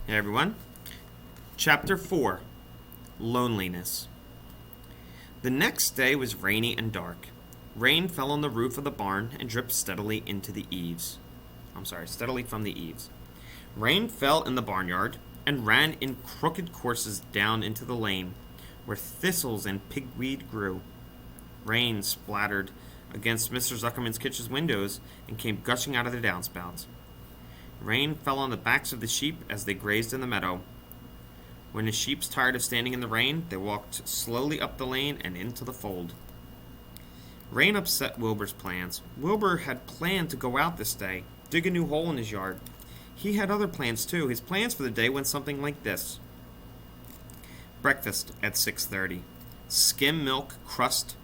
Hey everyone. Chapter 4 Loneliness. The next day was rainy and dark. Rain fell on the roof of the barn and dripped steadily steadily from the eaves. Rain fell in the barnyard and ran in crooked courses down into the lane, where thistles and pigweed grew. Rain splattered against Mr. Zuckerman's kitchen windows and came gushing out of the downspouts. Rain fell on the backs of the sheep as they grazed in the meadow. When the sheep tired of standing in the rain, they walked slowly up the lane and into the fold. Rain upset Wilbur's plans. Wilbur had planned to go out this day, dig a new hole in his yard. He had other plans too. His plans for the day went something like this. Breakfast at 6:30. Skim milk, crusts,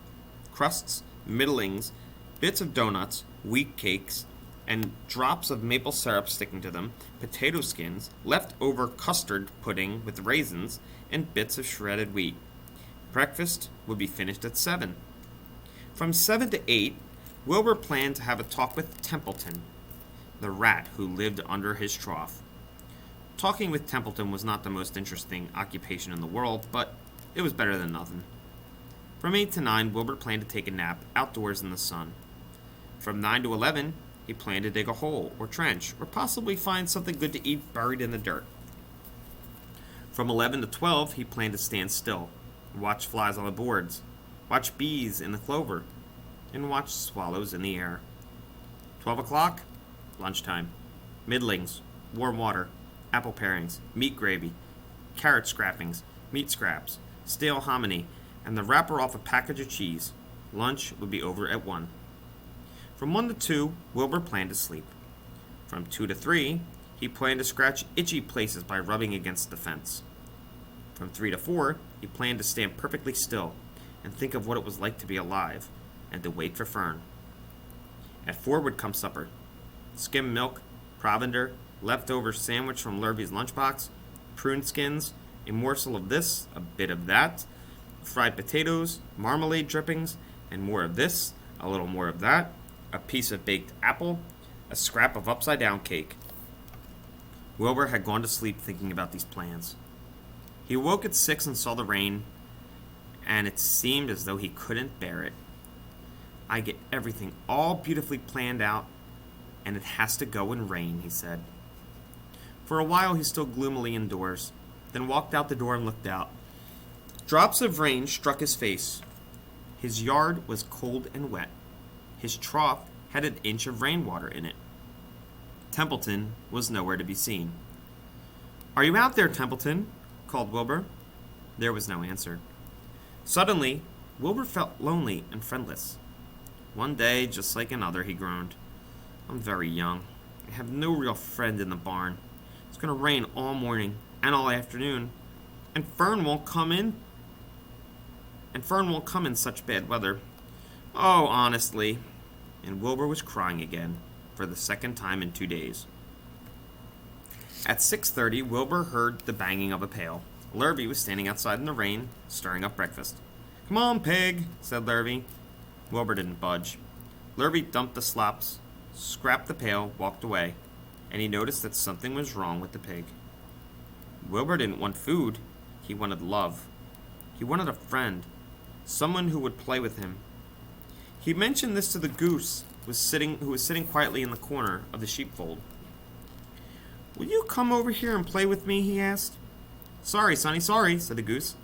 middlings, bits of donuts, wheat cakes, and drops of maple syrup sticking to them, potato skins, leftover custard pudding with raisins, and bits of shredded wheat. Breakfast would be finished at 7. From 7 to 8, Wilbur planned to have a talk with Templeton, the rat who lived under his trough. Talking with Templeton was not the most interesting occupation in the world, but it was better than nothing. From 8 to 9, Wilbur planned to take a nap outdoors in the sun. From 9 to 11, he planned to dig a hole or trench, or possibly find something good to eat buried in the dirt. From 11 to 12, he planned to stand still, watch flies on the boards, watch bees in the clover, and watch swallows in the air. 12 o'clock, lunchtime. Middlings, warm water, apple parings, meat gravy, carrot scrappings, meat scraps, stale hominy, and the wrapper off a package of cheese. Lunch would be over at 1. From 1 to 2, Wilbur planned to sleep. From 2 to 3, he planned to scratch itchy places by rubbing against the fence. From 3 to 4, he planned to stand perfectly still and think of what it was like to be alive and to wait for Fern. At 4 would come supper. Skim milk, provender, leftover sandwich from Lurvy's lunchbox, prune skins, a morsel of this, a bit of that, fried potatoes, marmalade drippings, and more of this, a little more of that, a piece of baked apple, a scrap of upside-down cake. Wilbur had gone to sleep thinking about these plans. He awoke at 6 and saw the rain, and it seemed as though he couldn't bear it. I get everything all beautifully planned out, and it has to go and rain, he said. For a while he stood gloomily indoors, then walked out the door and looked out. Drops of rain struck his face. His yard was cold and wet. His trough had an inch of rainwater in it. Templeton was nowhere to be seen. "Are you out there, Templeton?" called Wilbur. There was no answer. Suddenly, Wilbur felt lonely and friendless. "One day, just like another," he groaned. "I'm very young. I have no real friend in the barn. It's going to rain all morning and all afternoon, and Fern won't come in such bad weather. Oh, honestly." And Wilbur was crying again, for the second time in 2 days. At 6:30, Wilbur heard the banging of a pail. Lurvy was standing outside in the rain, stirring up breakfast. "Come on, pig," said Lurvy. Wilbur didn't budge. Lurvy dumped the slops, scrapped the pail, walked away, and he noticed that something was wrong with the pig. Wilbur didn't want food. He wanted love. He wanted a friend, someone who would play with him. He mentioned this to the goose, who was sitting quietly in the corner of the sheepfold. "Will you come over here and play with me?" he asked. "Sorry, sonny, sorry," said the goose.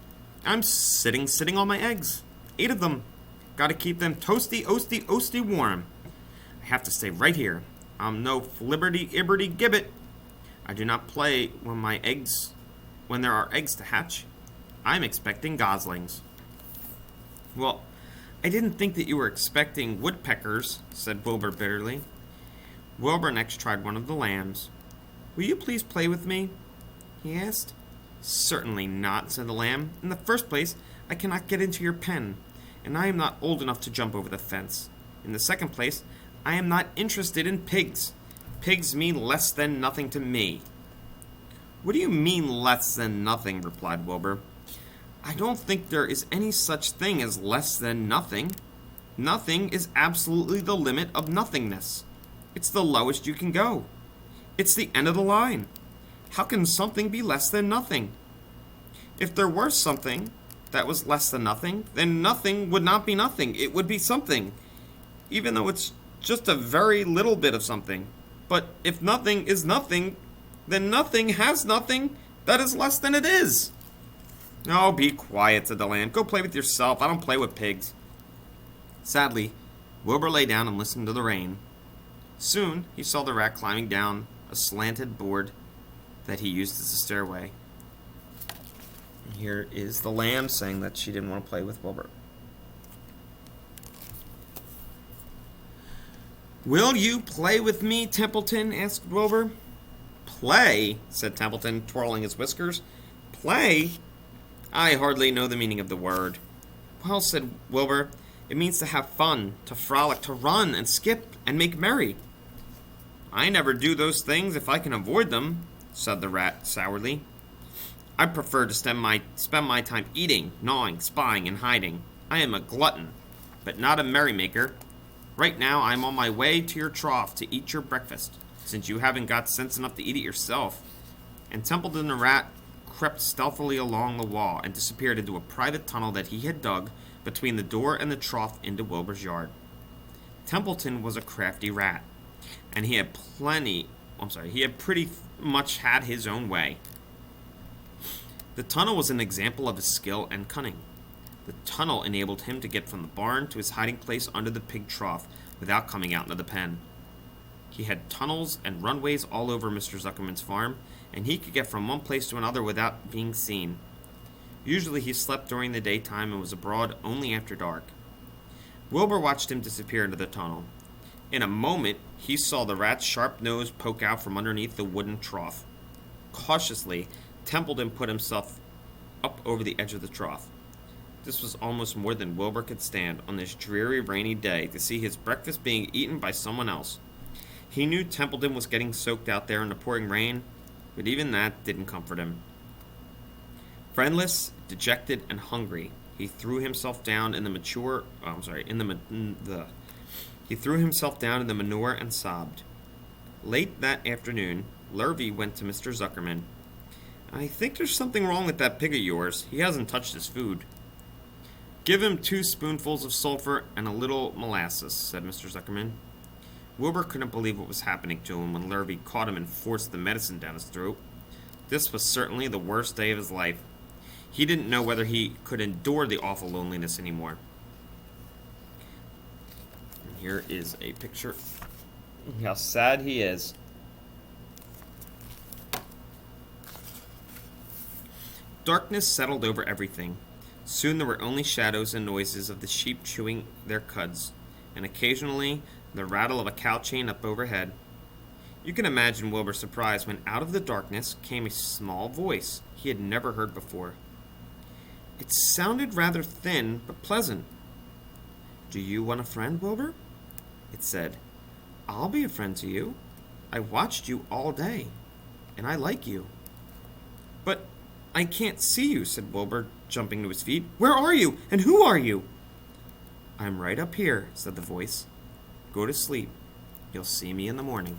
"I'm sitting on my eggs. 8 of them. Gotta keep them toasty warm. I have to stay right here. I'm no flibberty-ibberty-gibbet. I do not play when there are eggs to hatch. I'm expecting goslings." "Well, I didn't think that you were expecting woodpeckers," said Wilbur bitterly. Wilbur next tried one of the lambs. "Will you please play with me?" he asked. "Certainly not," said the lamb. "In the first place, I cannot get into your pen, and I am not old enough to jump over the fence. In the second place, I am not interested in pigs. Pigs mean less than nothing to me." "What do you mean, less than nothing?" replied Wilbur. "I don't think there is any such thing as less than nothing. Nothing is absolutely the limit of nothingness. It's the lowest you can go. It's the end of the line. How can something be less than nothing? If there were something that was less than nothing, then nothing would not be nothing. It would be something, even though it's just a very little bit of something. But if nothing is nothing, then nothing has nothing that is less than it is. Oh, be quiet, said the Lamb. Go play with yourself. I don't play with pigs. Sadly, Wilbur lay down and listened to the rain. Soon, he saw the rat climbing down a slanted board that he used as a stairway. Here is the Lamb saying that she didn't want to play with Wilbur. Will you play with me, Templeton? Asked Wilbur. Play? Said Templeton, twirling his whiskers. Play? I hardly know the meaning of the word. Well, said Wilbur, it means to have fun, to frolic, to run and skip and make merry. I never do those things if I can avoid them, said the rat sourly. I prefer to spend my time eating, gnawing, spying, and hiding. I am a glutton, but not a merrymaker. Right now I am on my way to your trough to eat your breakfast, since you haven't got sense enough to eat it yourself. And Templeton the rat crept stealthily along the wall and disappeared into a private tunnel that he had dug between the door and the trough into Wilbur's yard. Templeton was a crafty rat, and he had pretty much had his own way. The tunnel was an example of his skill and cunning. The tunnel enabled him to get from the barn to his hiding place under the pig trough without coming out into the pen. He had tunnels and runways all over Mr. Zuckerman's farm, and he could get from one place to another without being seen. Usually he slept during the daytime and was abroad only after dark. Wilbur watched him disappear into the tunnel. In a moment, he saw the rat's sharp nose poke out from underneath the wooden trough. Cautiously, Templeton put himself up over the edge of the trough. This was almost more than Wilbur could stand on this dreary, rainy day to see his breakfast being eaten by someone else. He knew Templeton was getting soaked out there in the pouring rain, but even that didn't comfort him. Friendless, dejected, and hungry, he threw himself down in the manure and sobbed. Late that afternoon, Lurvy went to Mr. Zuckerman. I think there's something wrong with that pig of yours. He hasn't touched his food. Give him 2 spoonfuls of sulfur and a little molasses, said Mr. Zuckerman. Wilbur couldn't believe what was happening to him when Lurvy caught him and forced the medicine down his throat. This was certainly the worst day of his life. He didn't know whether he could endure the awful loneliness anymore. And here is a picture of how sad he is. Darkness settled over everything. Soon there were only shadows and noises of the sheep chewing their cuds, and occasionally the rattle of a cow chain up overhead. You can imagine Wilbur's surprise when out of the darkness came a small voice he had never heard before. It sounded rather thin, but pleasant. Do you want a friend, Wilbur? It said. I'll be a friend to you. I watched you all day, and I like you. But I can't see you, said Wilbur, jumping to his feet. Where are you, and who are you? I'm right up here, said the voice. Go to sleep. You'll see me in the morning.